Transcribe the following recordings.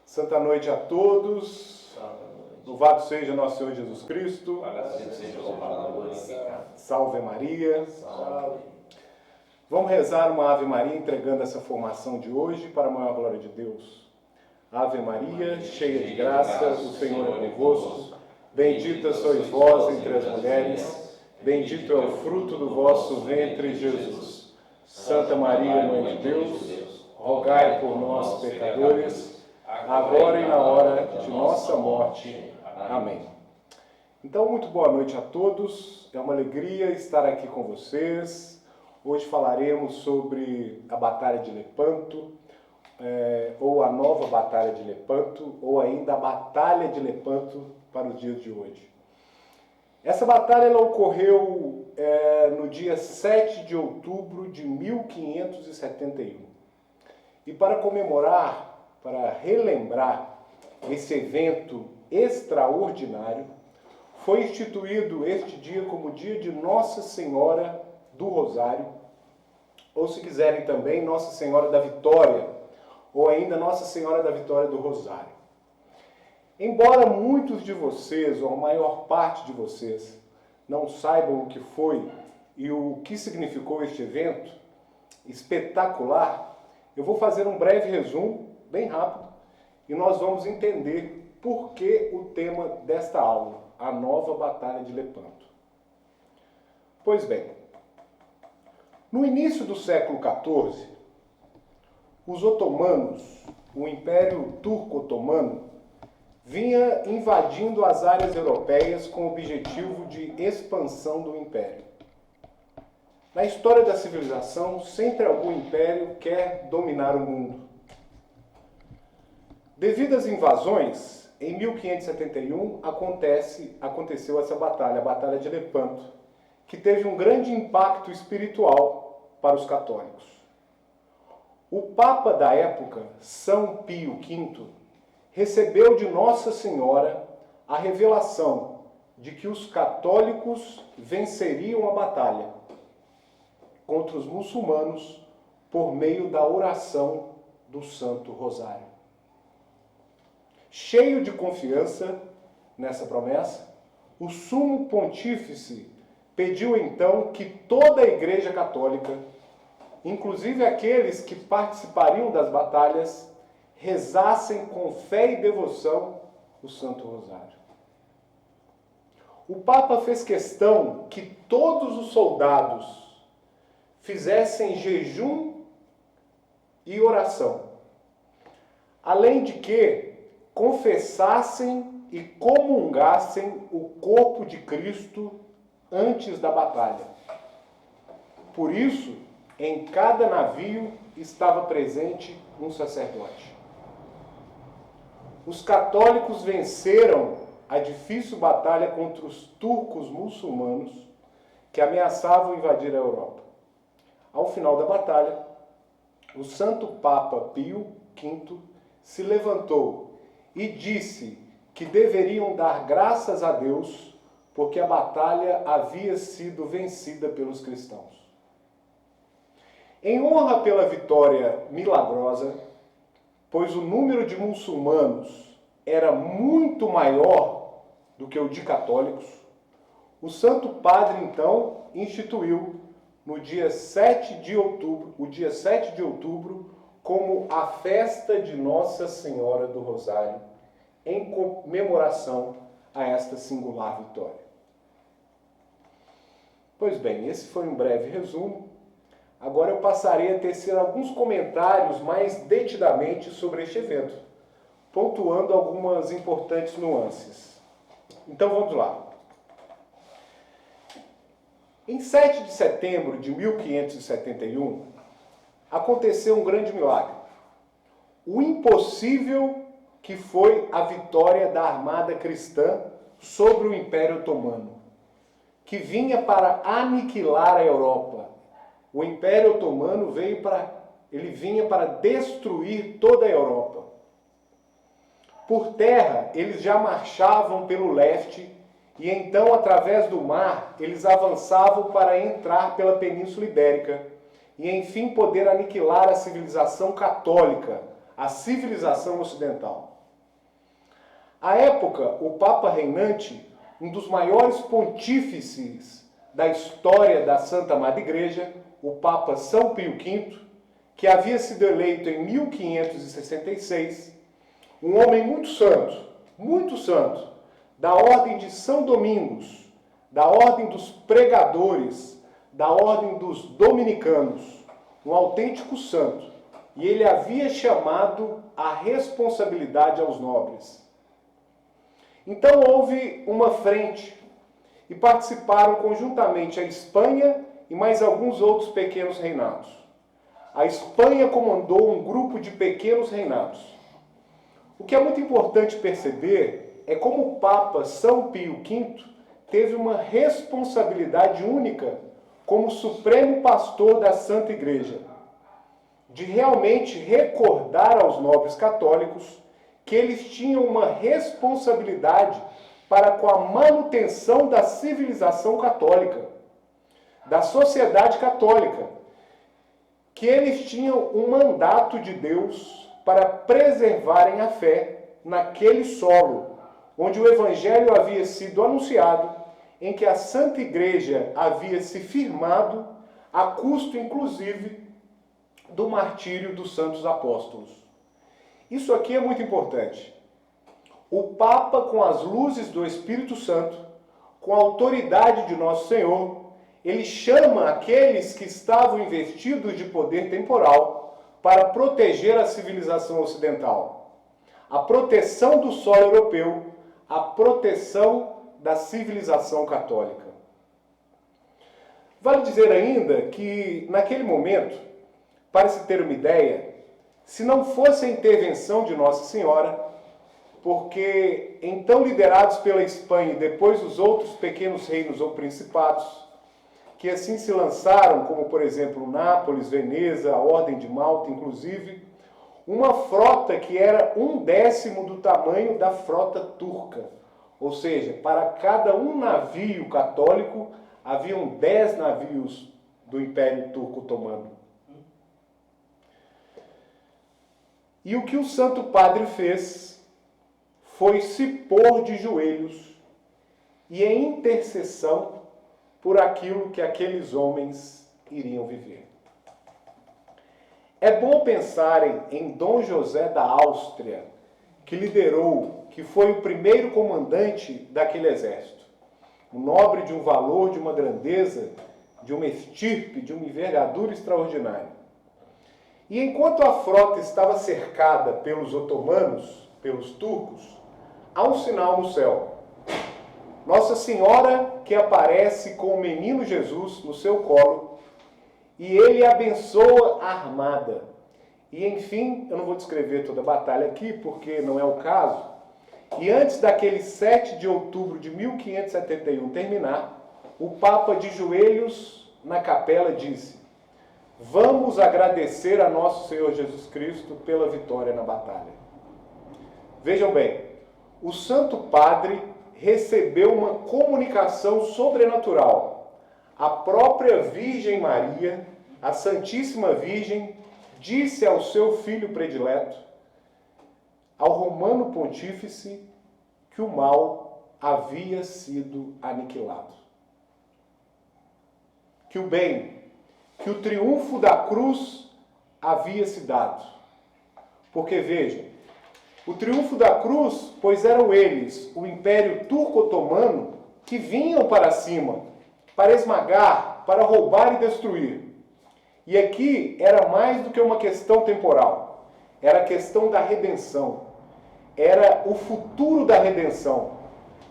Santa noite a todos. Louvado seja nosso Senhor Jesus Cristo. Salve Maria. Salve. Vamos rezar uma Ave Maria entregando essa formação de hoje para a maior glória de Deus. Ave Maria, cheia de graça, o Senhor é convosco. Bendita sois vós entre as mulheres. Bendito é o fruto do vosso ventre, Jesus. Santa Maria, Mãe de Deus, rogai por nós, pecadores, agora e na hora de nossa morte. Amém. Então, muito boa noite a todos. É uma alegria estar aqui com vocês. Hoje falaremos sobre a Batalha de Lepanto, ou a nova Batalha de Lepanto, ou ainda a Batalha de Lepanto para os dias de hoje. Essa batalha ela ocorreu no dia 7 de outubro de 1571. E para comemorar, para relembrar esse evento extraordinário, foi instituído este dia como dia de Nossa Senhora do Rosário, ou se quiserem também, Nossa Senhora da Vitória, ou ainda Nossa Senhora da Vitória do Rosário. Embora muitos de vocês, ou a maior parte de vocês, não saibam o que foi e o que significou este evento espetacular, eu vou fazer um breve resumo, bem rápido, e nós vamos entender por que o tema desta aula, a nova Batalha de Lepanto. Pois bem, no início do século XIV, os otomanos, o Império Turco-Otomano, vinha invadindo as áreas europeias com o objetivo de expansão do Império. Na história da civilização, sempre algum império quer dominar o mundo. Devido às invasões, em 1571 aconteceu essa batalha, a Batalha de Lepanto, que teve um grande impacto espiritual para os católicos. O Papa da época, São Pio V, recebeu de Nossa Senhora a revelação de que os católicos venceriam a batalha contra os muçulmanos por meio da oração do Santo Rosário. Cheio de confiança nessa promessa, o Sumo Pontífice pediu então que toda a Igreja Católica, inclusive aqueles que participariam das batalhas, rezassem com fé e devoção o Santo Rosário. O Papa fez questão que todos os soldados fizessem jejum e oração, além de que confessassem e comungassem o corpo de Cristo antes da batalha. Por isso, em cada navio estava presente um sacerdote. Os católicos venceram a difícil batalha contra os turcos muçulmanos que ameaçavam invadir a Europa. Ao final da batalha, o Santo Papa Pio V se levantou e disse que deveriam dar graças a Deus porque a batalha havia sido vencida pelos cristãos. Em honra pela vitória milagrosa, pois o número de muçulmanos era muito maior do que o de católicos, o Santo Padre então instituiu no dia 7 de outubro, como a festa de Nossa Senhora do Rosário, em comemoração a esta singular vitória. Pois bem, esse foi um breve resumo. Agora eu passarei a tecer alguns comentários mais detidamente sobre este evento, pontuando algumas importantes nuances. Então vamos lá. Em 7 de setembro de 1571, aconteceu um grande milagre. O impossível que foi a vitória da armada cristã sobre o Império Otomano, que vinha para aniquilar a Europa. O Império Otomano vinha para destruir toda a Europa. Por terra, eles já marchavam pelo leste e então, através do mar, eles avançavam para entrar pela Península Ibérica e, enfim, poder aniquilar a civilização católica, a civilização ocidental. À época, o Papa reinante, um dos maiores pontífices da história da Santa Madre Igreja, o Papa São Pio V, que havia sido eleito em 1566, um homem muito santo, da ordem de São Domingos, da ordem dos pregadores, da ordem dos dominicanos, um autêntico santo. E ele havia chamado a responsabilidade aos nobres. Então houve uma frente e participaram conjuntamente a Espanha e mais alguns outros pequenos reinados. A Espanha comandou um grupo de pequenos reinados. O que é muito importante perceber é como o Papa São Pio V teve uma responsabilidade única como supremo pastor da Santa Igreja, de realmente recordar aos nobres católicos que eles tinham uma responsabilidade para com a manutenção da civilização católica, da sociedade católica, que eles tinham um mandato de Deus para preservarem a fé naquele solo, onde o Evangelho havia sido anunciado, em que a Santa Igreja havia se firmado, a custo, inclusive, do martírio dos santos apóstolos. Isso aqui é muito importante. O Papa, com as luzes do Espírito Santo, com a autoridade de Nosso Senhor, ele chama aqueles que estavam investidos de poder temporal para proteger a civilização ocidental. A proteção do solo europeu, a proteção da civilização católica. Vale dizer ainda que, naquele momento, para se ter uma ideia, se não fosse a intervenção de Nossa Senhora, porque então liderados pela Espanha e depois os outros pequenos reinos ou principados, que assim se lançaram, como por exemplo Nápoles, Veneza, a Ordem de Malta, inclusive, uma frota que era 1/10 do tamanho da frota turca. Ou seja, para cada um navio católico, haviam 10 navios do Império Turco Otomano. E o que o Santo Padre fez foi se pôr de joelhos e em intercessão por aquilo que aqueles homens iriam viver. É bom pensarem em Dom José da Áustria, que liderou, que foi o primeiro comandante daquele exército. Um nobre de um valor, de uma grandeza, de uma estirpe, de uma envergadura extraordinária. E enquanto a frota estava cercada pelos otomanos, pelos turcos, há um sinal no céu. Nossa Senhora que aparece com o menino Jesus no seu colo e ele abençoa a armada. E enfim, eu não vou descrever toda a batalha aqui porque não é o caso. E antes daquele 7 de outubro de 1571 terminar, o Papa de joelhos na capela disse: vamos agradecer a nosso Senhor Jesus Cristo pela vitória na batalha. Vejam bem, o Santo Padre recebeu uma comunicação sobrenatural. A própria Virgem Maria, a Santíssima Virgem, disse ao seu filho predileto, ao Romano Pontífice, que o mal havia sido aniquilado. Que o bem, que o triunfo da cruz havia se dado. Porque, vejam, o triunfo da cruz, pois eram eles, o Império Turco-Otomano, que vinham para cima, para esmagar, para roubar e destruir. E aqui era mais do que uma questão temporal, era a questão da redenção, era o futuro da redenção,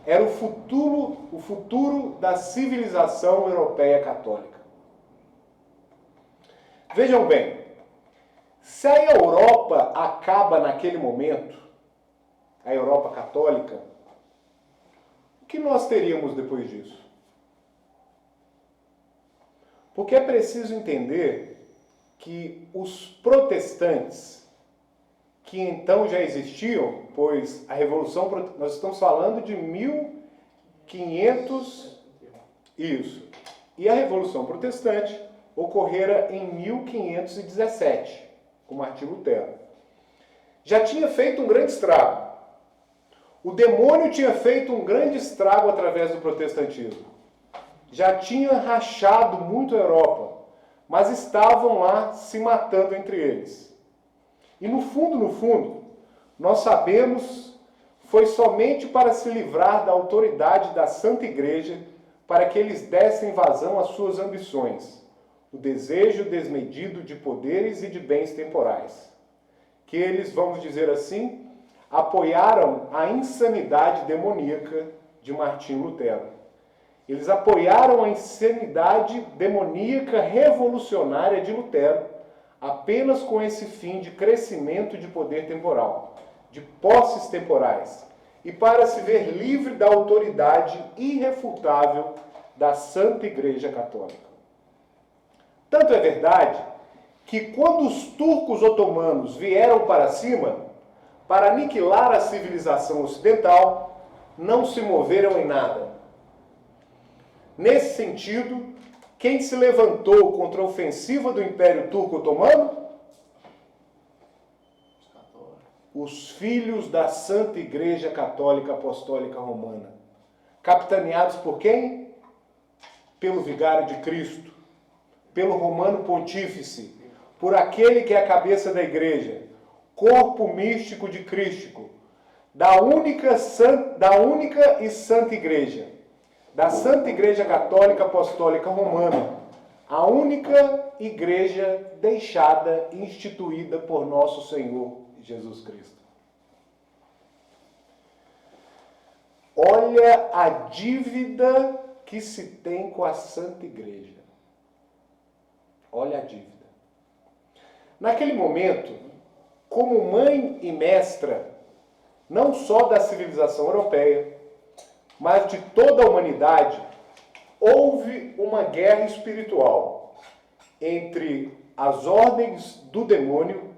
era o futuro da civilização europeia católica. Vejam bem, se a Europa acaba naquele momento, a Europa católica, o que nós teríamos depois disso? Porque é preciso entender que os protestantes, que então já existiam, pois a Revolução, nós estamos falando de 500... Isso. E a Revolução Protestante ocorrera em 1517, com Martim Lutero. Já tinha feito um grande estrago. O demônio tinha feito um grande estrago através do protestantismo. Já tinha rachado muito a Europa, mas estavam lá se matando entre eles. E no fundo, nós sabemos, foi somente para se livrar da autoridade da Santa Igreja, para que eles dessem vazão às suas ambições, o desejo desmedido de poderes e de bens temporais. Que eles, vamos dizer assim, apoiaram a insanidade demoníaca de Martim Lutero. Eles apoiaram a insanidade demoníaca revolucionária de Lutero, apenas com esse fim de crescimento de poder temporal, de posses temporais, e para se ver livre da autoridade irrefutável da Santa Igreja Católica. Tanto é verdade que quando os turcos otomanos vieram para cima, para aniquilar a civilização ocidental, não se moveram em nada. Nesse sentido, quem se levantou contra a ofensiva do Império Turco Otomano? Os filhos da Santa Igreja Católica Apostólica Romana. Capitaneados por quem? Pelo Vigário de Cristo, pelo Romano Pontífice, por aquele que é a cabeça da Igreja, corpo místico de Cristo, da única e Santa Igreja, da Santa Igreja Católica Apostólica Romana, a única igreja deixada e instituída por nosso Senhor Jesus Cristo. Olha a dívida que se tem com a Santa Igreja. Olha a dívida. Naquele momento, como mãe e mestra, não só da civilização europeia, mas de toda a humanidade, houve uma guerra espiritual entre as ordens do demônio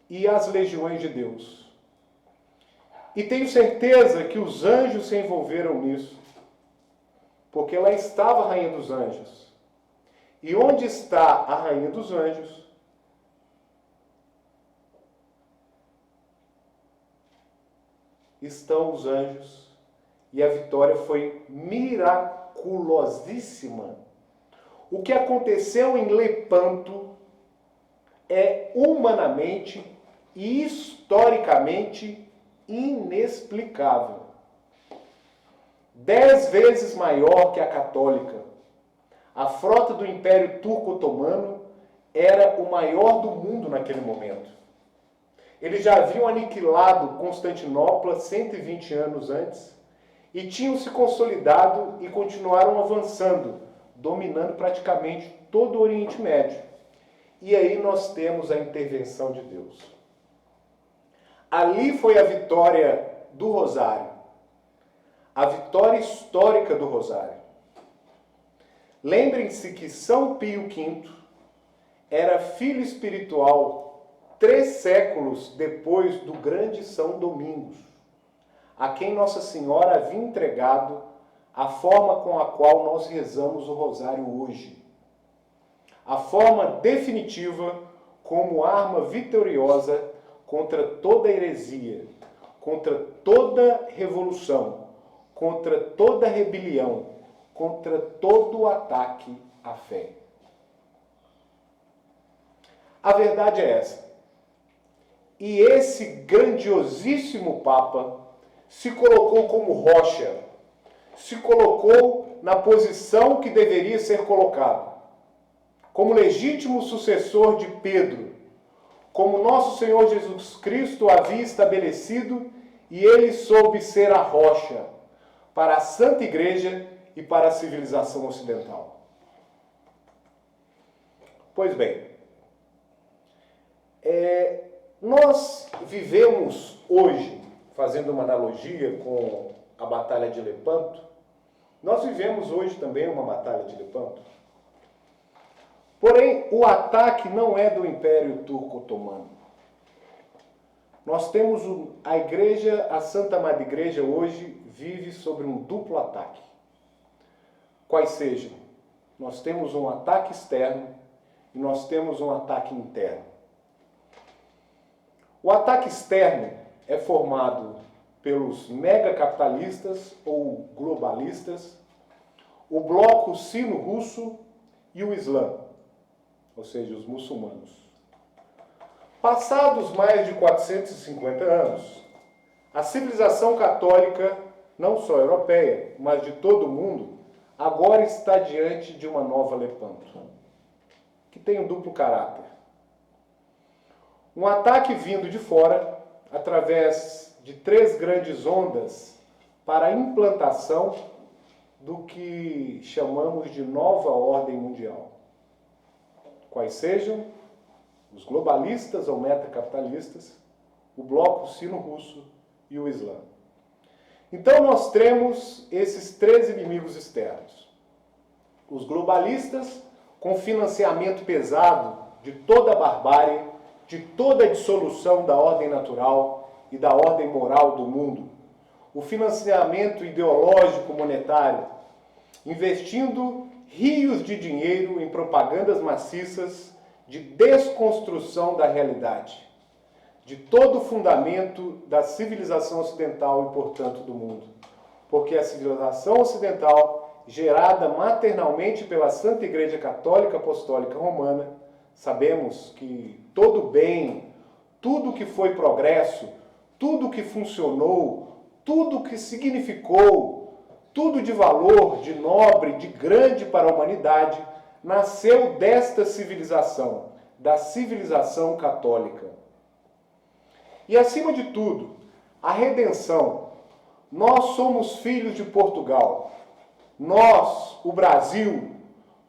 e as legiões de Deus. E tenho certeza que os anjos se envolveram nisso, porque lá estava a Rainha dos Anjos. E onde está a Rainha dos Anjos, estão os anjos. E a vitória foi miraculosíssima. O que aconteceu em Lepanto é humanamente e historicamente inexplicável. 10 vezes maior que a católica. A frota do Império Turco Otomano era o maior do mundo naquele momento. Eles já haviam aniquilado Constantinopla 120 anos antes e tinham se consolidado e continuaram avançando, dominando praticamente todo o Oriente Médio. E aí nós temos a intervenção de Deus. Ali foi a vitória do Rosário, a vitória histórica do Rosário. Lembrem-se que São Pio V era filho espiritual 3 séculos depois do grande São Domingos, a quem Nossa Senhora havia entregado a forma com a qual nós rezamos o Rosário hoje. A forma definitiva como arma vitoriosa contra toda heresia, contra toda revolução, contra toda rebelião, contra todo ataque à fé. A verdade é essa. E esse grandiosíssimo Papa se colocou como rocha, se colocou na posição que deveria ser colocado, como legítimo sucessor de Pedro, como nosso Senhor Jesus Cristo havia estabelecido, e ele soube ser a rocha para a Santa Igreja e para a civilização ocidental. Pois bem, nós vivemos hoje, fazendo uma analogia com a Batalha de Lepanto, nós vivemos hoje também uma Batalha de Lepanto. Porém, o ataque não é do Império Turco Otomano. Nós temos a Igreja, a Santa Madre Igreja hoje, vive sobre um duplo ataque. Quais sejam? Nós temos um ataque externo e nós temos um ataque interno. O ataque externo é formado pelos megacapitalistas ou globalistas, o bloco sino-russo e o Islã, ou seja, os muçulmanos. Passados mais de 450 anos, a civilização católica, não só europeia, mas de todo o mundo, agora está diante de uma nova Lepanto, que tem um duplo caráter. Um ataque vindo de fora, através de 3 grandes ondas, para a implantação do que chamamos de nova ordem mundial. Quais sejam os globalistas ou metacapitalistas, o bloco sino-russo e o Islã. Então nós temos esses 3 inimigos externos. Os globalistas, com financiamento pesado de toda a barbárie, de toda a dissolução da ordem natural e da ordem moral do mundo. O financiamento ideológico monetário, investindo rios de dinheiro em propagandas maciças de desconstrução da realidade, de todo o fundamento da civilização ocidental e, portanto, do mundo. Porque a civilização ocidental, gerada maternalmente pela Santa Igreja Católica Apostólica Romana, sabemos que todo bem, tudo que foi progresso, tudo que funcionou, tudo que significou, tudo de valor, de nobre, de grande para a humanidade, nasceu desta civilização, da civilização católica. E acima de tudo, a redenção. Nós somos filhos de Portugal. Nós, o Brasil,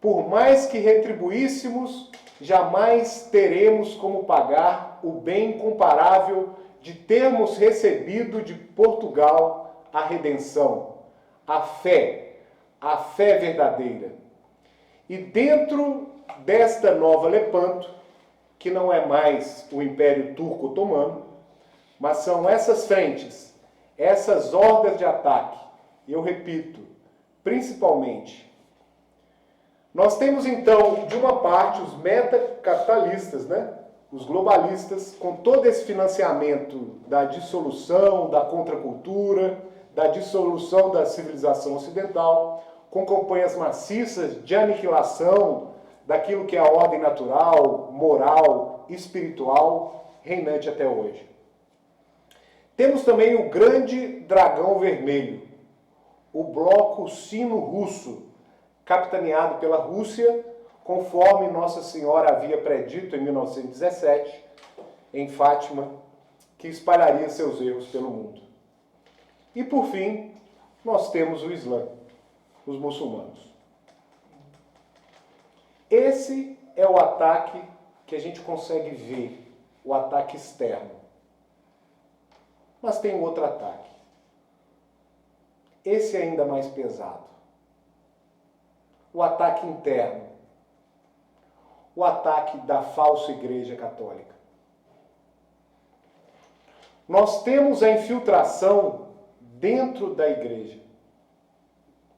por mais que retribuíssemos, jamais teremos como pagar o bem comparável de termos recebido de Portugal a redenção, a fé verdadeira. E dentro desta nova Lepanto, que não é mais o Império Turco-Otomano, mas são essas frentes, essas hordas de ataque, e eu repito, principalmente, nós temos então, de uma parte, os metacapitalistas, os globalistas, com todo esse financiamento da dissolução, da contracultura, da dissolução da civilização ocidental, com campanhas maciças de aniquilação daquilo que é a ordem natural, moral, espiritual, reinante até hoje. Temos também o grande dragão vermelho, o bloco sino-russo, capitaneado pela Rússia, conforme Nossa Senhora havia predito em 1917, em Fátima, que espalharia seus erros pelo mundo. E por fim, nós temos o Islã, os muçulmanos. Esse é o ataque que a gente consegue ver, o ataque externo. Mas tem outro ataque. Esse é ainda mais pesado. O ataque interno. O ataque da falsa Igreja Católica. Nós temos a infiltração dentro da Igreja.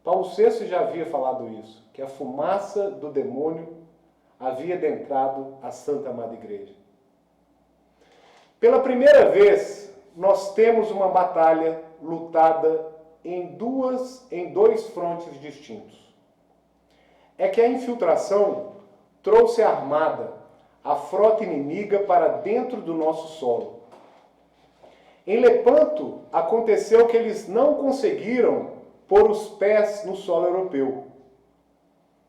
Paulo VI já havia falado isso, que a fumaça do demônio havia adentrado a Santa Amada Igreja. Pela primeira vez, nós temos uma batalha lutada em dois frontes distintos. É que a infiltração trouxe armada a frota inimiga para dentro do nosso solo. Em Lepanto, aconteceu que eles não conseguiram pôr os pés no solo europeu.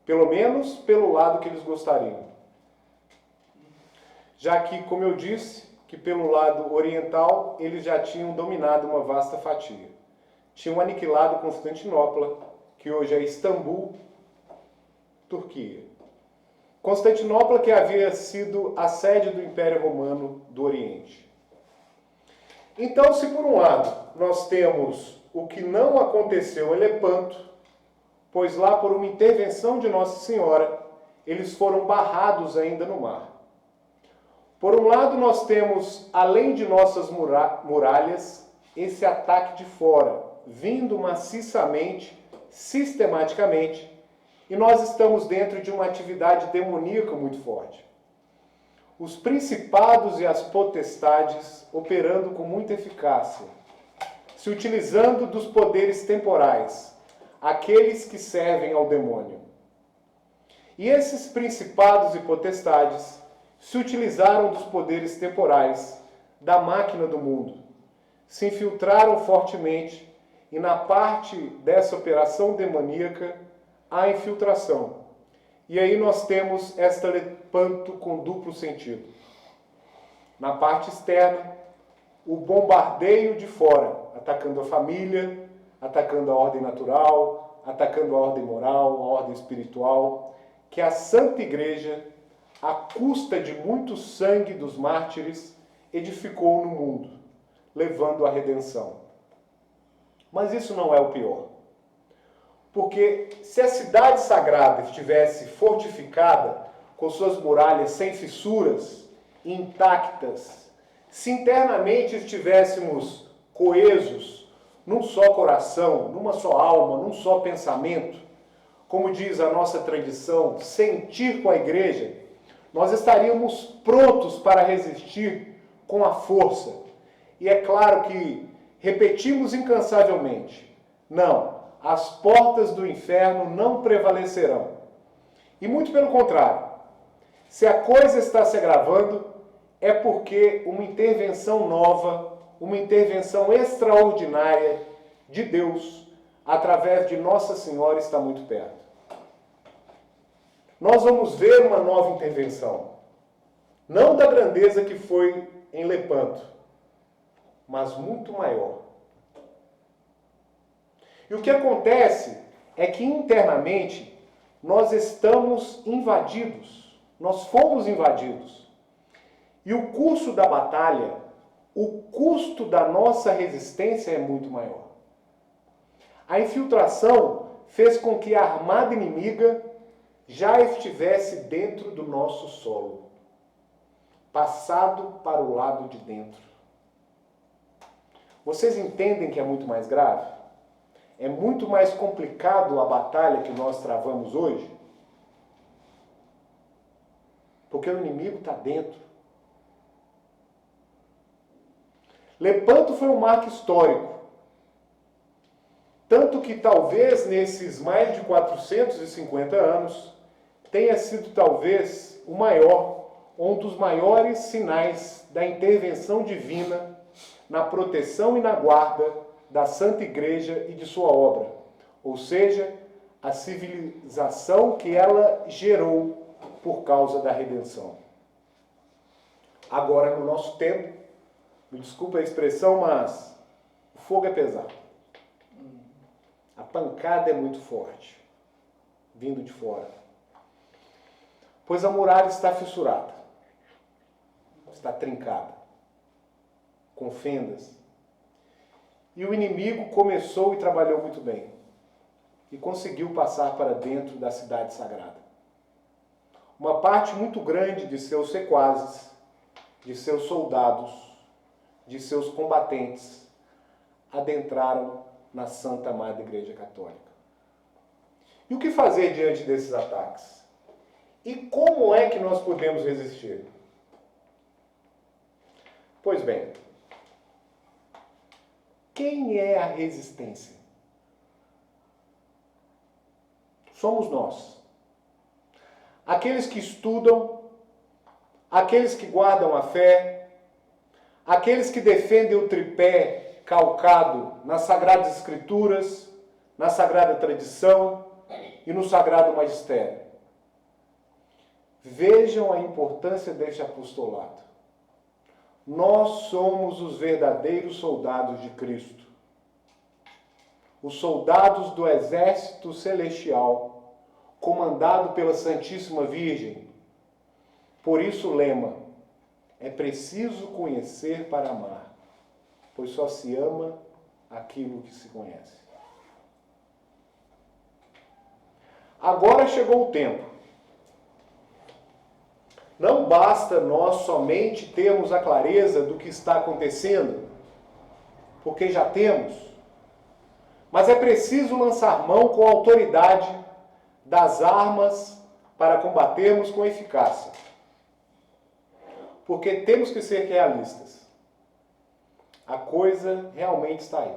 Pelo menos pelo lado que eles gostariam. Já que, como eu disse, que pelo lado oriental eles já tinham dominado uma vasta fatia. Tinham aniquilado Constantinopla, que hoje é Istambul, Turquia. Constantinopla, que havia sido a sede do Império Romano do Oriente. Então, se por um lado nós temos o que não aconteceu em Lepanto, pois lá por uma intervenção de Nossa Senhora, eles foram barrados ainda no mar. Por um lado nós temos, além de nossas muralhas, esse ataque de fora, vindo maciçamente, sistematicamente, e nós estamos dentro de uma atividade demoníaca muito forte. Os principados e as potestades operando com muita eficácia, se utilizando dos poderes temporais, aqueles que servem ao demônio. E esses principados e potestades se utilizaram dos poderes temporais da máquina do mundo, se infiltraram fortemente e na parte dessa operação demoníaca há infiltração. E aí nós temos esta Lepanto com duplo sentido. Na parte externa, o bombardeio de fora, atacando a família, atacando a ordem natural, atacando a ordem moral, a ordem espiritual, que a Santa Igreja, à custa de muito sangue dos mártires, edificou no mundo, levando à redenção. Mas isso não é o pior. Porque se a cidade sagrada estivesse fortificada, com suas muralhas sem fissuras, intactas, se internamente estivéssemos coesos, num só coração, numa só alma, num só pensamento, como diz a nossa tradição, sentir com a igreja, nós estaríamos prontos para resistir com a força. E é claro que repetimos incansavelmente, não, as portas do inferno não prevalecerão. E muito pelo contrário, se a coisa está se agravando, é porque uma intervenção nova, uma intervenção extraordinária de Deus, através de Nossa Senhora, está muito perto. Nós vamos ver uma nova intervenção, não da grandeza que foi em Lepanto, mas muito maior. E o que acontece é que internamente nós estamos invadidos, nós fomos invadidos. E o curso da batalha, o custo da nossa resistência é muito maior. A infiltração fez com que a armada inimiga já estivesse dentro do nosso solo, passado para o lado de dentro. Vocês entendem que é muito mais grave? É muito mais complicado a batalha que nós travamos hoje? Porque o inimigo está dentro. Lepanto foi um marco histórico. Tanto que talvez nesses mais de 450 anos tenha sido talvez o maior, um dos maiores sinais da intervenção divina na proteção e na guarda da Santa Igreja e de sua obra, ou seja, a civilização que ela gerou por causa da redenção. Agora, no nosso tempo, me desculpa a expressão, mas o fogo é pesado. A pancada é muito forte, vindo de fora. Pois a muralha está fissurada, está trincada, com fendas. E o inimigo começou e trabalhou muito bem. E conseguiu passar para dentro da cidade sagrada. Uma parte muito grande de seus sequazes, de seus soldados, de seus combatentes, adentraram na Santa Amada Igreja Católica. E o que fazer diante desses ataques? E como é que nós podemos resistir? Pois bem, quem é a resistência? Somos nós. Aqueles que estudam, aqueles que guardam a fé, aqueles que defendem o tripé calcado nas Sagradas Escrituras, na Sagrada Tradição e no Sagrado Magistério. Vejam a importância deste apostolado. Nós somos os verdadeiros soldados de Cristo. Os soldados do exército celestial, comandado pela Santíssima Virgem. Por isso o lema, é preciso conhecer para amar, pois só se ama aquilo que se conhece. Agora chegou o tempo. Não basta nós somente termos a clareza do que está acontecendo, porque já temos. Mas é preciso lançar mão com autoridade das armas para combatermos com eficácia. Porque temos que ser realistas. A coisa realmente está aí,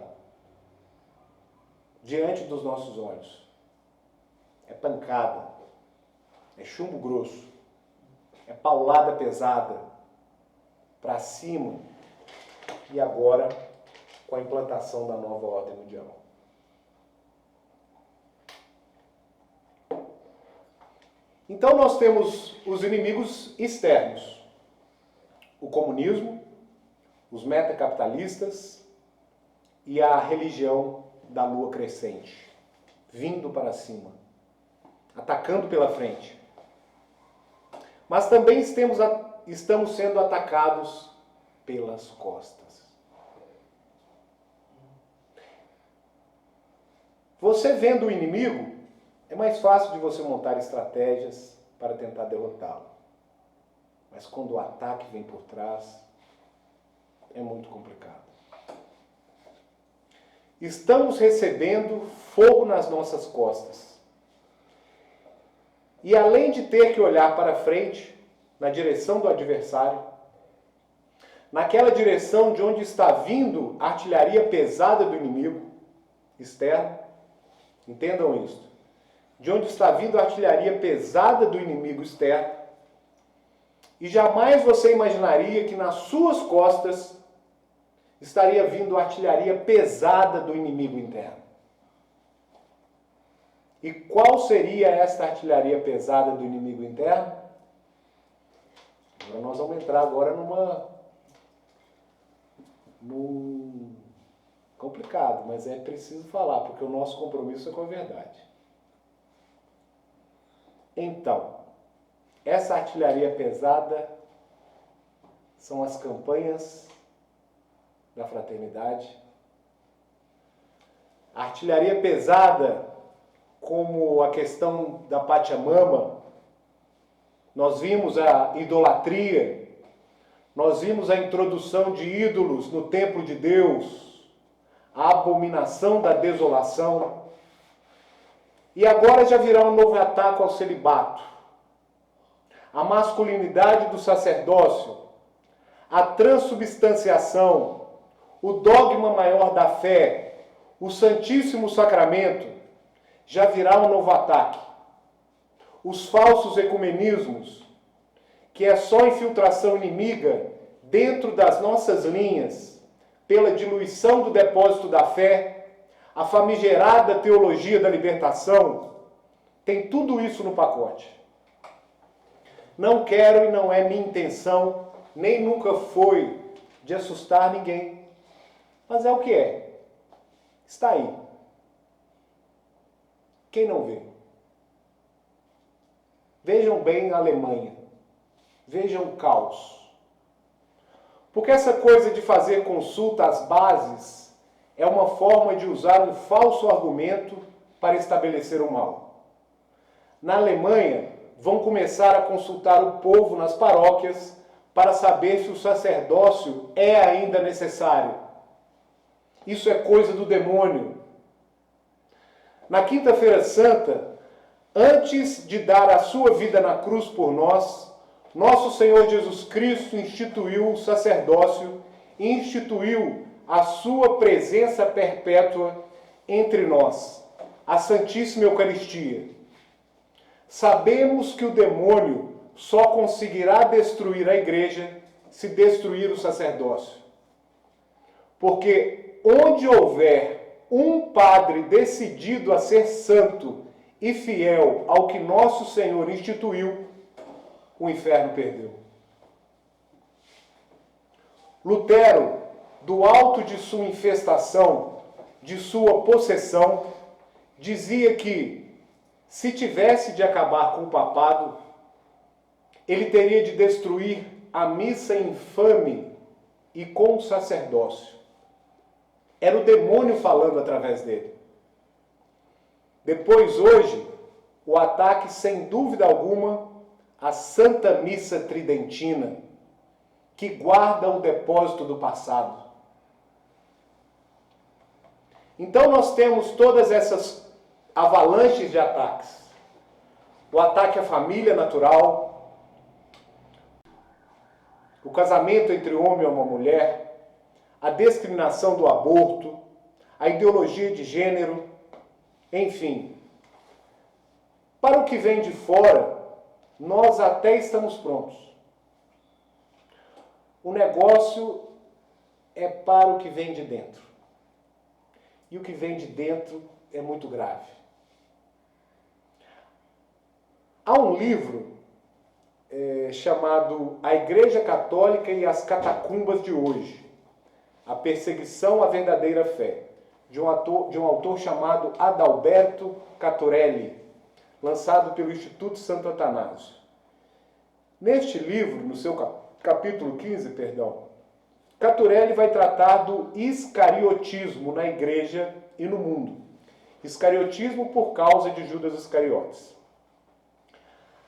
diante dos nossos olhos. É pancada, é chumbo grosso, é paulada pesada, para cima, e agora com a implantação da nova ordem mundial. Então nós temos os inimigos externos, o comunismo, os metacapitalistas e a religião da lua crescente, vindo para cima, atacando pela frente. Mas também estamos sendo atacados pelas costas. Você vendo o inimigo, é mais fácil de você montar estratégias para tentar derrotá-lo. Mas quando o ataque vem por trás, é muito complicado. Estamos recebendo fogo nas nossas costas. E além de ter que olhar para frente, na direção do adversário, naquela direção de onde está vindo a artilharia pesada do inimigo externo, entendam isso, de onde está vindo a artilharia pesada do inimigo externo, e jamais você imaginaria que nas suas costas estaria vindo a artilharia pesada do inimigo interno. E qual seria esta artilharia pesada do inimigo interno? Agora nós vamos entrar agora num complicado, mas é preciso falar, porque o nosso compromisso é com a verdade. Então, essa artilharia pesada são as campanhas da fraternidade. A artilharia pesada, como a questão da Pachamama, nós vimos a idolatria, nós vimos a introdução de ídolos no templo de Deus, a abominação da desolação, e agora já virá um novo ataque ao celibato, a masculinidade do sacerdócio, a transubstanciação, o dogma maior da fé, o Santíssimo Sacramento, já virá um novo ataque. Os falsos ecumenismos, que é só infiltração inimiga dentro das nossas linhas, pela diluição do depósito da fé, a famigerada teologia da libertação, tem tudo isso no pacote. Não quero e não é minha intenção, nem nunca foi, de assustar ninguém. Mas é o que é. Está aí. Quem não vê? Vejam bem a Alemanha. Vejam o caos. Porque essa coisa de fazer consulta às bases é uma forma de usar um falso argumento para estabelecer o mal. Na Alemanha, vão começar a consultar o povo nas paróquias para saber se o sacerdócio é ainda necessário. Isso é coisa do demônio. Na Quinta-feira Santa, antes de dar a sua vida na cruz por nós, nosso Senhor Jesus Cristo instituiu o sacerdócio e instituiu a sua presença perpétua entre nós, a Santíssima Eucaristia. Sabemos que o demônio só conseguirá destruir a igreja se destruir o sacerdócio. Porque onde houver um padre decidido a ser santo e fiel ao que nosso Senhor instituiu, o inferno perdeu. Lutero, do alto de sua infestação, de sua possessão, dizia que, se tivesse de acabar com o papado, ele teria de destruir a missa infame e com o sacerdócio. Era o demônio falando através dele. Depois, hoje, o ataque, sem dúvida alguma, à Santa Missa Tridentina, que guarda o depósito do passado. Então nós temos todas essas avalanches de ataques. O ataque à família natural, o casamento entre um homem e uma mulher, a discriminação do aborto, a ideologia de gênero, enfim. Para o que vem de fora, nós até estamos prontos. O negócio é para o que vem de dentro. E o que vem de dentro é muito grave. Há um livro chamado A Igreja Católica e as Catacumbas de Hoje, A Perseguição à Verdadeira Fé, de um autor chamado Adalberto Catorelli, lançado pelo Instituto Santo Atanásio. Neste livro, no seu capítulo 15, Catorelli vai tratar do iscariotismo na igreja e no mundo. Iscariotismo por causa de Judas Iscariotes.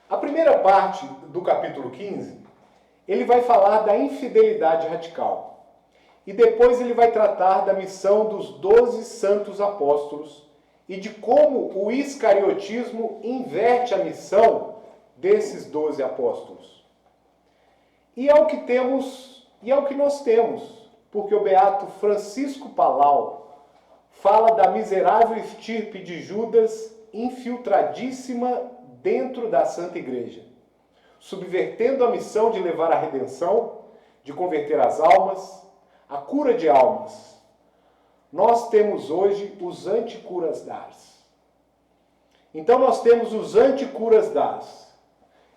A primeira parte do capítulo 15, ele vai falar da infidelidade radical. E depois ele vai tratar da missão dos 12 santos apóstolos e de como o iscariotismo inverte a missão desses 12 apóstolos. E é o que temos, e é o que nós temos, porque o beato Francisco Palau fala da miserável estirpe de Judas infiltradíssima dentro da Santa Igreja, subvertendo a missão de levar a redenção, de converter as almas, a cura de almas. Nós temos hoje os anticuras dars. Então nós temos os anticuras dars,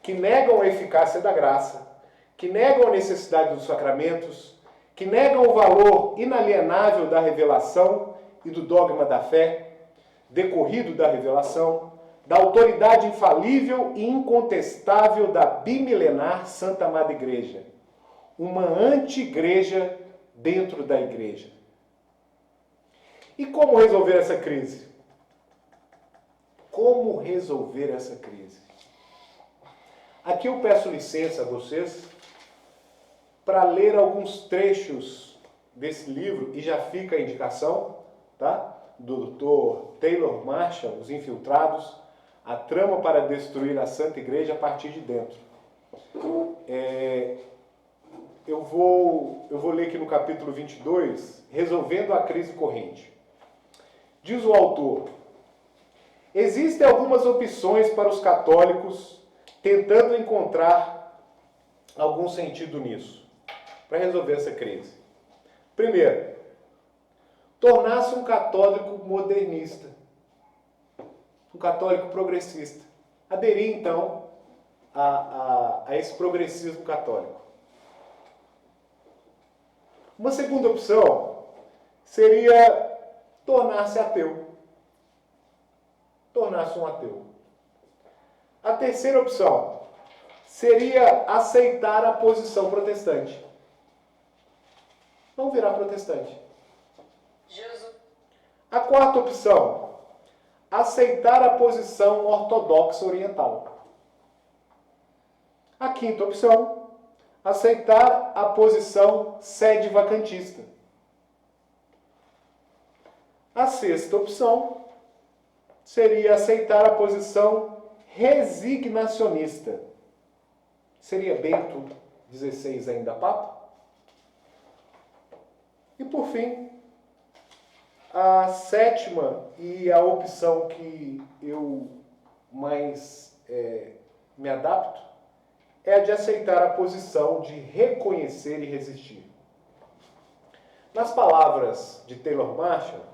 que negam a eficácia da graça, que negam a necessidade dos sacramentos, que negam o valor inalienável da revelação e do dogma da fé, decorrido da revelação, da autoridade infalível e incontestável da bimilenar Santa Amada Igreja, uma anti-igreja dentro da igreja. E como resolver essa crise? Como resolver essa crise? Aqui eu peço licença a vocês para ler alguns trechos desse livro, e já fica a indicação, tá? Do Dr. Taylor Marshall, Os Infiltrados, a trama para destruir a Santa Igreja a partir de dentro. Eu vou ler aqui no capítulo 22, Resolvendo a Crise Corrente. Diz o autor: existem algumas opções para os católicos tentando encontrar algum sentido nisso, para resolver essa crise. Primeiro, tornar-se um católico modernista, um católico progressista. Aderir, então, a esse progressismo católico. Uma segunda opção seria tornar-se ateu. Tornar-se um ateu. A terceira opção seria aceitar a posição protestante. Vamos virar protestante. Jesus. A quarta opção, aceitar a posição ortodoxa oriental. A quinta opção, aceitar a posição sede vacantista. A sexta opção seria aceitar a posição resignacionista. Seria Bento XVI ainda Papa? E por fim, a sétima e a opção que eu mais me adapto é a de aceitar a posição de reconhecer e resistir. Nas palavras de Taylor Marshall,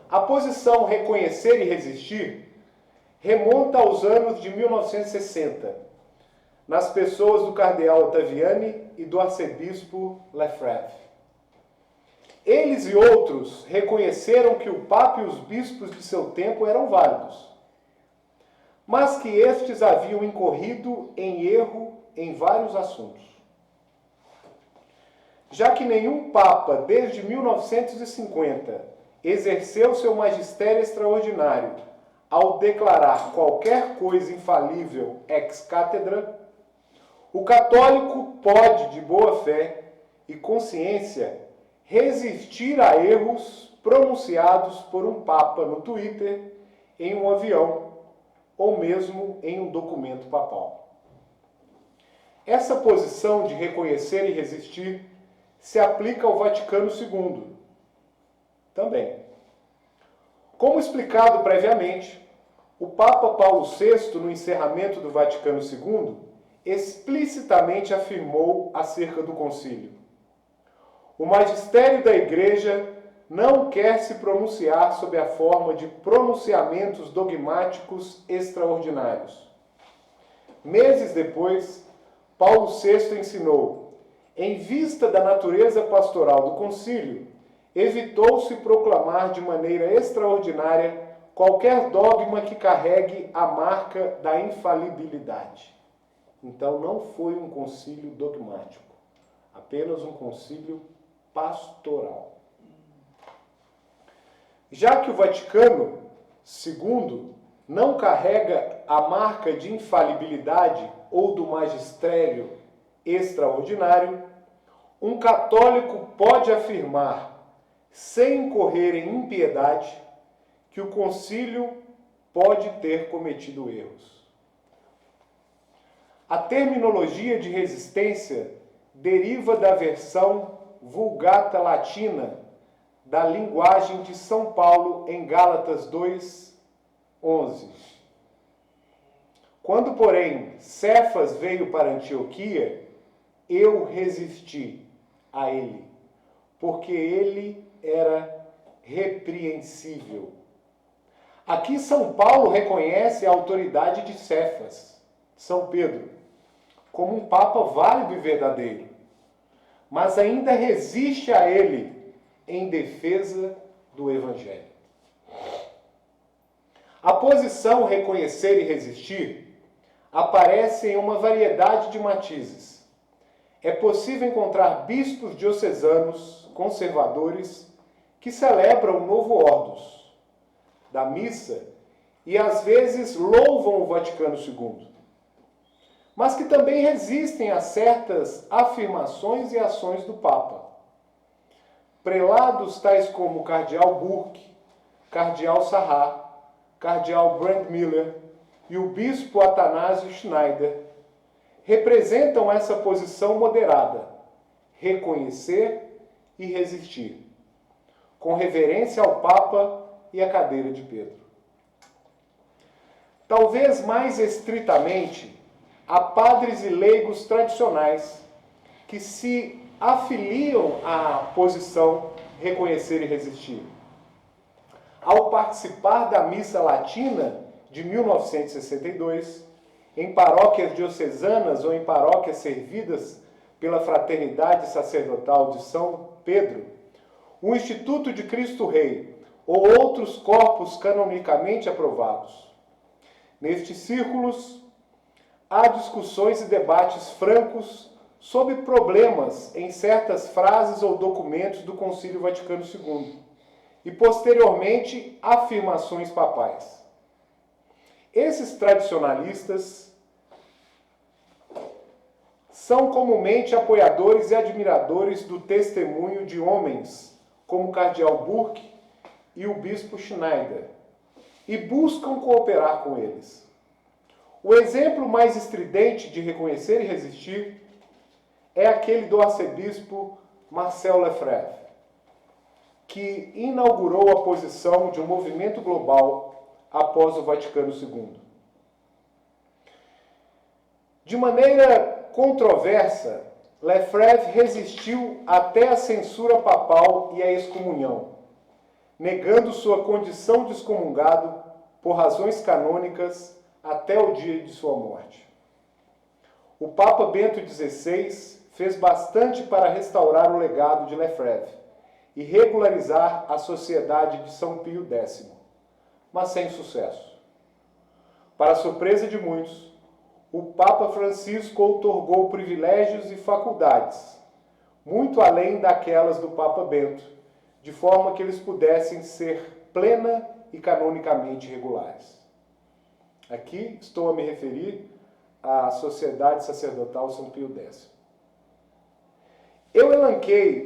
a posição reconhecer e resistir remonta aos anos de 1960, nas pessoas do cardeal Ottaviani e do arcebispo Lefebvre. Eles e outros reconheceram que o Papa e os bispos de seu tempo eram válidos, mas que estes haviam incorrido em erro em vários assuntos. Já que nenhum Papa, desde 1950, exerceu seu magistério extraordinário ao declarar qualquer coisa infalível ex cátedra, o católico pode, de boa fé e consciência, resistir a erros pronunciados por um papa no Twitter, em um avião ou mesmo em um documento papal. Essa posição de reconhecer e resistir se aplica ao Vaticano II também. Como explicado previamente, o Papa Paulo VI, no encerramento do Vaticano II, explicitamente afirmou acerca do concílio: o magistério da Igreja não quer se pronunciar sob a forma de pronunciamentos dogmáticos extraordinários. Meses depois, Paulo VI ensinou: em vista da natureza pastoral do concílio, evitou-se proclamar de maneira extraordinária qualquer dogma que carregue a marca da infalibilidade. Então não foi um concílio dogmático, apenas um concílio pastoral. Já que o Vaticano II não carrega a marca de infalibilidade ou do magistério extraordinário, um católico pode afirmar, sem incorrer em impiedade, que o concílio pode ter cometido erros. A terminologia de resistência deriva da versão Vulgata Latina da linguagem de São Paulo em Gálatas 2:11. Quando, porém, Cefas veio para Antioquia, eu resisti a ele, porque ele era repreensível. Aqui São Paulo reconhece a autoridade de Cefas, São Pedro, como um papa válido e verdadeiro, mas ainda resiste a ele em defesa do Evangelho. A posição reconhecer e resistir aparece em uma variedade de matizes. É possível encontrar bispos diocesanos conservadores que celebram o novo Ordos da missa e às vezes louvam o Vaticano II, mas que também resistem a certas afirmações e ações do Papa. Prelados tais como o cardeal Burke, cardeal Sarrat, cardeal Brand Miller e o bispo Atanásio Schneider representam essa posição moderada, reconhecer e resistir, com reverência ao Papa e à cadeira de Pedro. Talvez mais estritamente, há padres e leigos tradicionais que se afiliam à posição reconhecer e resistir. Ao participar da Missa Latina de 1962, em paróquias diocesanas ou em paróquias servidas pela Fraternidade Sacerdotal de São Pedro, o Instituto de Cristo Rei ou outros corpos canonicamente aprovados. Nestes círculos, há discussões e debates francos sobre problemas em certas frases ou documentos do Concílio Vaticano II e, posteriormente, afirmações papais. Esses tradicionalistas são comumente apoiadores e admiradores do testemunho de homens como o cardeal Burke e o bispo Schneider, e buscam cooperar com eles. O exemplo mais estridente de reconhecer e resistir é aquele do arcebispo Marcel Lefebvre, que inaugurou a posição de um movimento global após o Vaticano II. De maneira controversa, Lefebvre resistiu até a censura papal e a excomunhão, negando sua condição de excomungado por razões canônicas até o dia de sua morte. O Papa Bento XVI fez bastante para restaurar o legado de Lefebvre e regularizar a sociedade de São Pio X, mas sem sucesso. Para a surpresa de muitos, o Papa Francisco outorgou privilégios e faculdades, muito além daquelas do Papa Bento, de forma que eles pudessem ser plena e canonicamente regulares. Aqui estou a me referir à Sociedade Sacerdotal São Pio X. Eu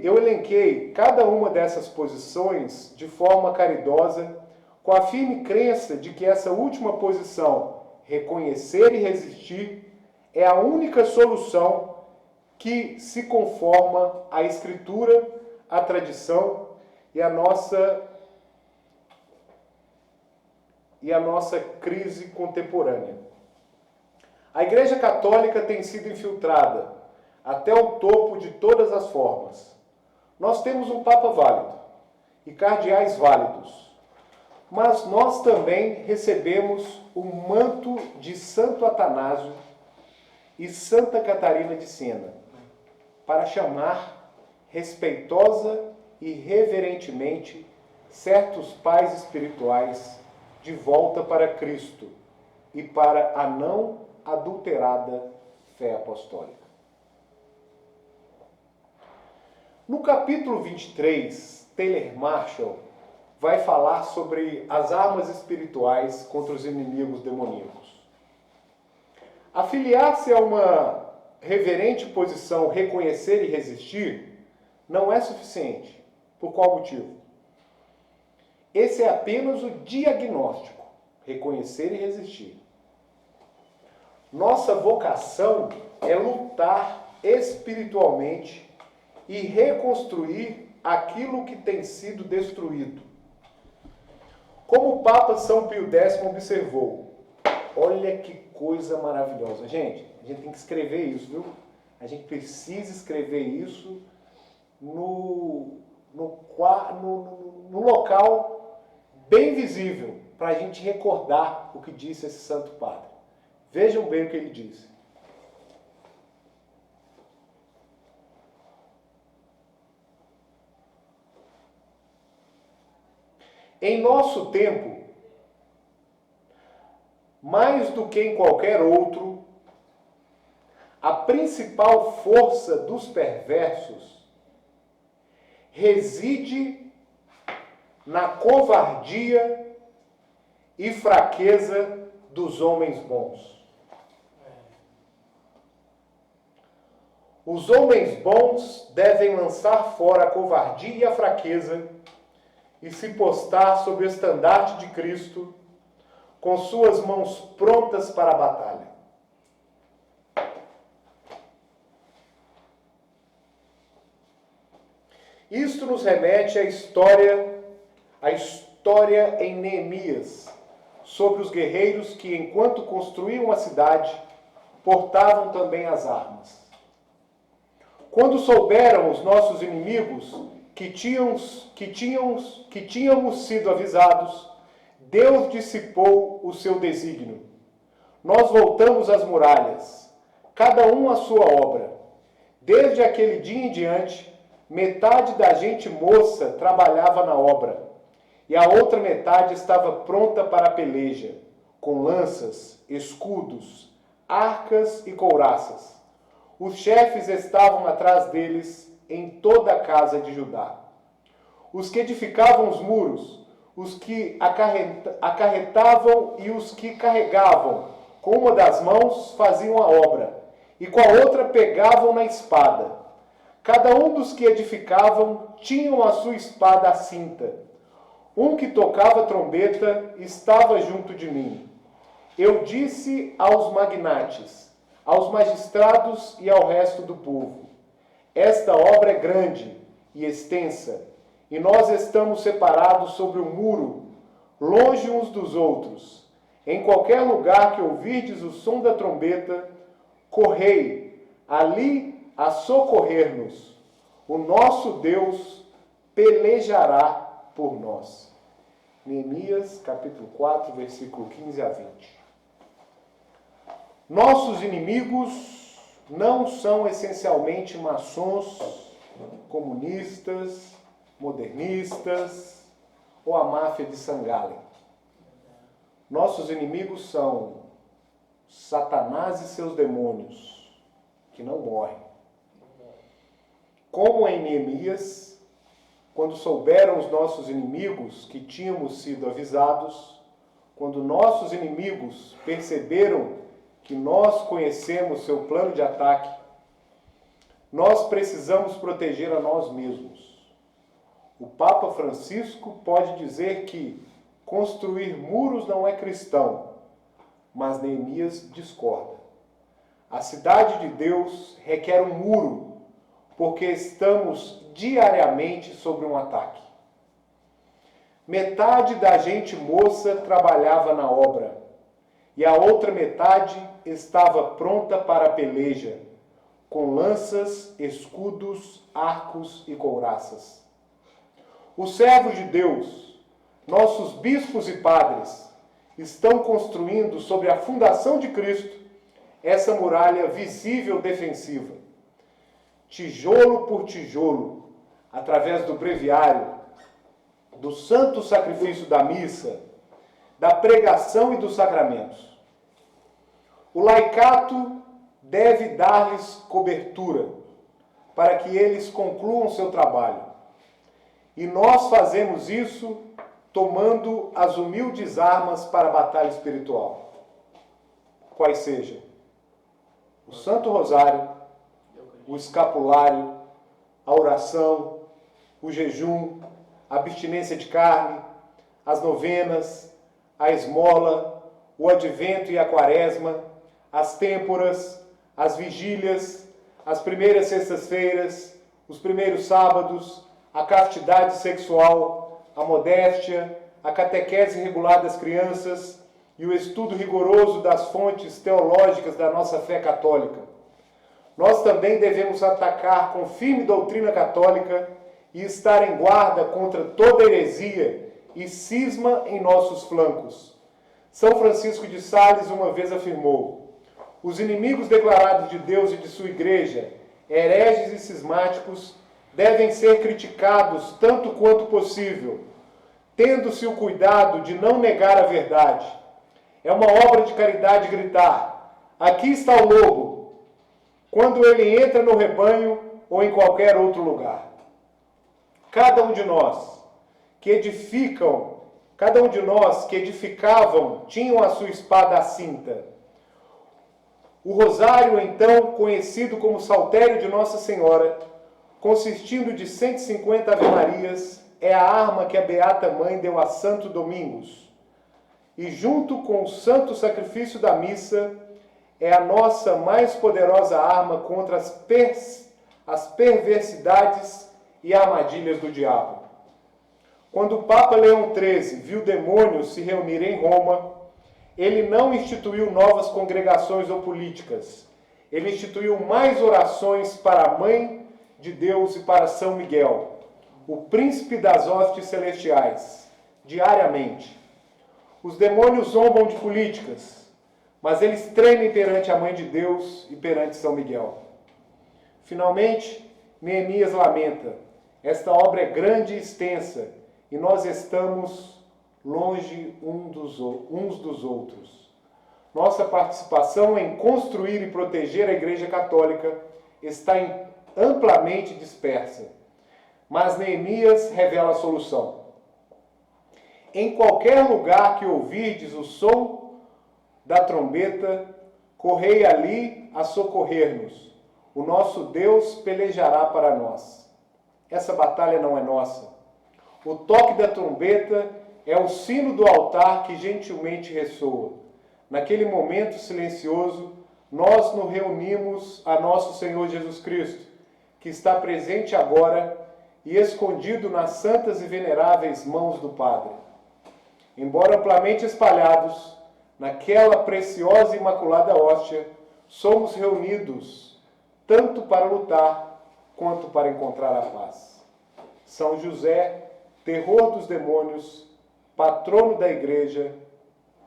Eu elenquei cada uma dessas posições de forma caridosa, com a firme crença de que essa última posição, reconhecer e resistir, é a única solução que se conforma à Escritura, à tradição e à nossa crise contemporânea. A Igreja Católica tem sido infiltrada até o topo de todas as formas. Nós temos um Papa válido e cardeais válidos, mas nós também recebemos o manto de Santo Atanásio e Santa Catarina de Siena para chamar respeitosa e reverentemente certos pais espirituais de volta para Cristo e para a não adulterada fé apostólica. No capítulo 23, Taylor Marshall vai falar sobre as armas espirituais contra os inimigos demoníacos. Afiliar-se a uma reverente posição, reconhecer e resistir, não é suficiente. Por qual motivo? Esse é apenas o diagnóstico, reconhecer e resistir. Nossa vocação é lutar espiritualmente e reconstruir aquilo que tem sido destruído. Como o Papa São Pio X observou, olha que coisa maravilhosa. Gente, a gente tem que escrever isso, viu? A gente precisa escrever isso no local bem visível, para a gente recordar o que disse esse Santo Padre. Vejam bem o que ele disse. Em nosso tempo, mais do que em qualquer outro, a principal força dos perversos reside na covardia e fraqueza dos homens bons. Os homens bons devem lançar fora a covardia e a fraqueza e se postar sob o estandarte de Cristo, com suas mãos prontas para a batalha. Isto nos remete à história em Neemias, sobre os guerreiros que, enquanto construíam a cidade, portavam também as armas. Quando souberam os nossos inimigos que tínhamos sido avisados, Deus dissipou o seu desígnio. Nós voltamos às muralhas, cada um à sua obra. Desde aquele dia em diante, metade da gente moça trabalhava na obra, e a outra metade estava pronta para a peleja, com lanças, escudos, arcas e couraças. Os chefes estavam atrás deles em toda a casa de Judá. Os que edificavam os muros, os que acarretavam e os que carregavam, com uma das mãos faziam a obra, e com a outra pegavam na espada. Cada um dos que edificavam tinham a sua espada à cinta. Um que tocava trombeta estava junto de mim. Eu disse aos magnates, aos magistrados e ao resto do povo: esta obra é grande e extensa, e nós estamos separados sobre o muro, longe uns dos outros. Em qualquer lugar que ouvirdes o som da trombeta, correi ali a socorrer-nos. O nosso Deus pelejará por nós. Neemias, capítulo 4, versículo 15 a 20. Nossos inimigos não são essencialmente maçons, comunistas, modernistas ou a máfia de Sangalen. Nossos inimigos são Satanás e seus demônios, que não morrem. Como em Neemias, quando souberam os nossos inimigos que tínhamos sido avisados, quando nossos inimigos perceberam que nós conhecemos seu plano de ataque, nós precisamos proteger a nós mesmos. O Papa Francisco pode dizer que construir muros não é cristão, mas Neemias discorda. A cidade de Deus requer um muro, porque estamos diariamente sob um ataque. Metade da gente moça trabalhava na obra, e a outra metade estava pronta para a peleja, com lanças, escudos, arcos e couraças. Os servos de Deus, nossos bispos e padres, estão construindo sobre a fundação de Cristo essa muralha visível defensiva. Tijolo por tijolo, através do breviário, do santo sacrifício da missa, da pregação e dos sacramentos. O laicato deve dar-lhes cobertura para que eles concluam seu trabalho. E nós fazemos isso tomando as humildes armas para a batalha espiritual. Quais sejam o Santo Rosário, o escapulário, a oração, o jejum, a abstinência de carne, as novenas, a esmola, o advento e a quaresma, as têmporas, as vigílias, as primeiras sextas-feiras, os primeiros sábados, a castidade sexual, a modéstia, a catequese regular das crianças e o estudo rigoroso das fontes teológicas da nossa fé católica. Nós também devemos atacar com firme doutrina católica e estar em guarda contra toda heresia e cisma em nossos flancos. São Francisco de Sales uma vez afirmou: os inimigos declarados de Deus e de sua igreja, hereges e cismáticos, devem ser criticados tanto quanto possível, tendo-se o cuidado de não negar a verdade. É uma obra de caridade gritar: aqui está o lobo, quando ele entra no rebanho ou em qualquer outro lugar. Cada um de nós que edificavam, tinham a sua espada à cinta. O rosário, então, conhecido como Saltério de Nossa Senhora, consistindo de 150 ave-marias, é a arma que a Beata Mãe deu a Santo Domingos. E junto com o santo sacrifício da missa, é a nossa mais poderosa arma contra as perversidades e armadilhas do diabo. Quando o Papa Leão XIII viu demônios se reunir em Roma, ele não instituiu novas congregações ou políticas. Ele instituiu mais orações para a Mãe de Deus e para São Miguel, o príncipe das hostes celestiais, diariamente. Os demônios zombam de políticas, mas eles tremem perante a Mãe de Deus e perante São Miguel. Finalmente, Neemias lamenta: esta obra é grande e extensa, e nós estamos longe uns dos outros. Nossa participação em construir e proteger a Igreja Católica está amplamente dispersa, mas Neemias revela a solução. Em qualquer lugar que ouvirdes o som da trombeta, correi ali a socorrer-nos. O nosso Deus pelejará para nós. Essa batalha não é nossa. O toque da trombeta é o sino do altar que gentilmente ressoa. Naquele momento silencioso, nós nos reunimos a nosso Senhor Jesus Cristo, que está presente agora e escondido nas santas e veneráveis mãos do Padre. Embora amplamente espalhados, naquela preciosa e imaculada hóstia, somos reunidos tanto para lutar quanto para encontrar a paz. São José, terror dos demônios, patrono da Igreja,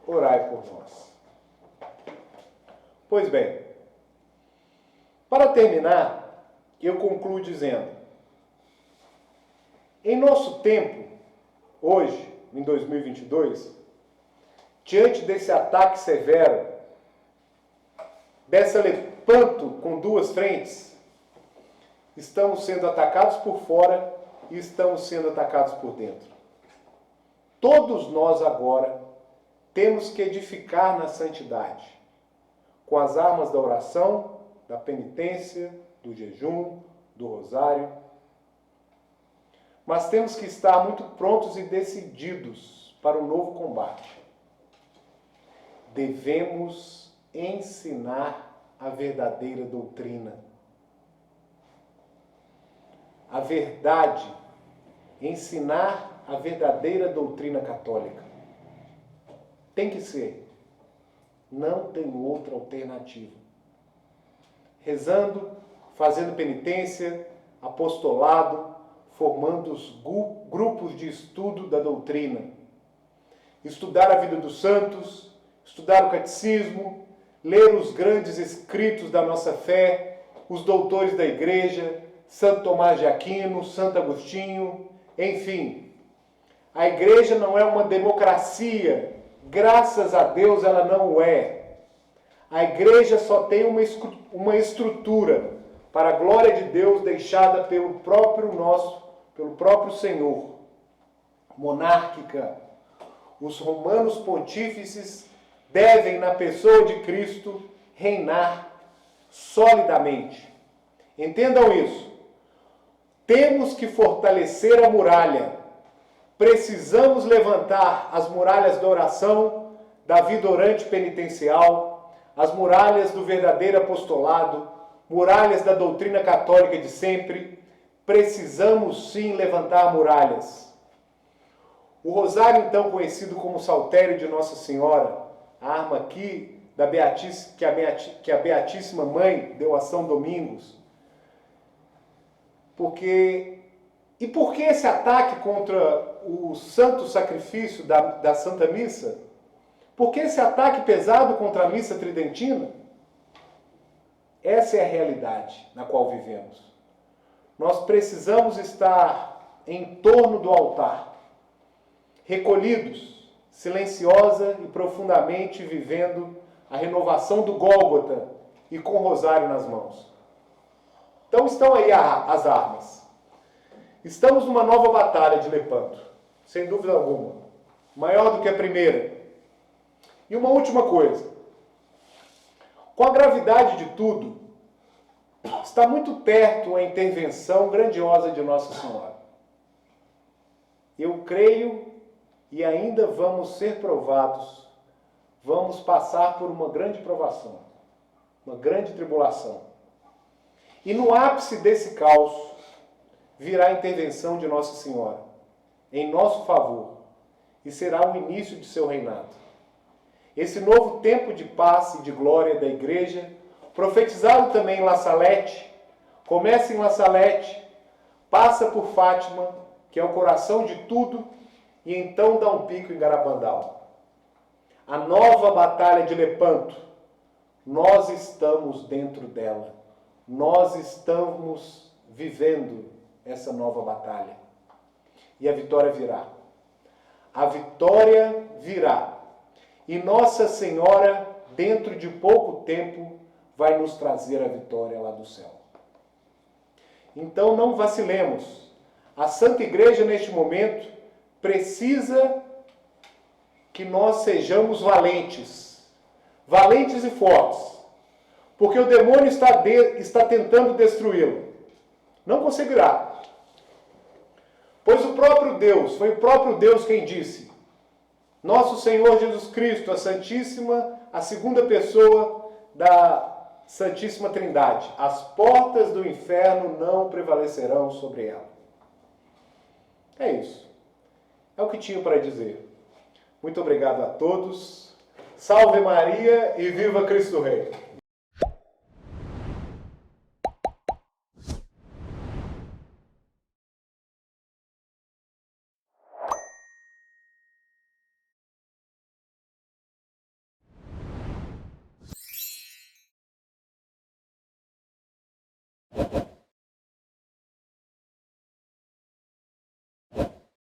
orai por nós. Pois bem, para terminar, eu concluo dizendo: em nosso tempo, hoje, em 2022, diante desse ataque severo, dessa lepanto com duas frentes, estamos sendo atacados por fora e estamos sendo atacados por dentro. Todos nós agora temos que edificar na santidade, com as armas da oração, da penitência, do jejum, do rosário. Mas temos que estar muito prontos e decididos para o novo combate. Devemos ensinar a verdadeira doutrina. A verdade, ensinar a verdadeira doutrina católica. Tem que ser. Não tem outra alternativa. Rezando, fazendo penitência, apostolado, formando os grupos de estudo da doutrina. Estudar a vida dos santos, estudar o catecismo, ler os grandes escritos da nossa fé, os doutores da igreja, Santo Tomás de Aquino, Santo Agostinho, enfim. A igreja não é uma democracia, graças a Deus ela não o é. A igreja só tem uma estrutura para a glória de Deus deixada pelo próprio Senhor. Monárquica. Os romanos pontífices devem, na pessoa de Cristo, reinar solidamente. Entendam isso. Temos que fortalecer a muralha. Precisamos levantar as muralhas da oração, da vida orante penitencial, as muralhas do verdadeiro apostolado, muralhas da doutrina católica de sempre. Precisamos sim levantar muralhas. O rosário, então conhecido como saltério de Nossa Senhora, a arma aqui que a Beatíssima Mãe deu a São Domingos. Por que esse ataque contra o santo sacrifício da Santa Missa? Por que esse ataque pesado contra a Missa Tridentina? Essa é a realidade na qual vivemos. Nós precisamos estar em torno do altar, recolhidos, silenciosa e profundamente vivendo a renovação do Gólgota e com o rosário nas mãos. Então estão aí as armas. Estamos numa nova batalha de Lepanto, sem dúvida alguma. Maior do que a primeira. E uma última coisa. Com a gravidade de tudo, está muito perto a intervenção grandiosa de Nossa Senhora. Eu creio e ainda vamos ser provados, vamos passar por uma grande provação, uma grande tribulação. E no ápice desse caos virá a intervenção de Nossa Senhora, em nosso favor, e será o início de seu reinado. Esse novo tempo de paz e de glória da Igreja, profetizado também em La Salette, começa em La Salette, passa por Fátima, que é o coração de tudo, e então dá um pico em Garabandal. A nova batalha de Lepanto, nós estamos dentro dela. Nós estamos vivendo essa nova batalha. E a vitória virá. A vitória virá. E Nossa Senhora, dentro de pouco tempo, vai nos trazer a vitória lá do céu. Então não vacilemos. A Santa Igreja, neste momento, precisa que nós sejamos valentes. Valentes e fortes. Porque o demônio está tentando destruí-lo. Não conseguirá. Pois foi o próprio Deus quem disse: Nosso Senhor Jesus Cristo, a segunda pessoa da Santíssima Trindade, as portas do inferno não prevalecerão sobre ela. É isso. É o que tinha para dizer. Muito obrigado a todos. Salve Maria e viva Cristo Rei!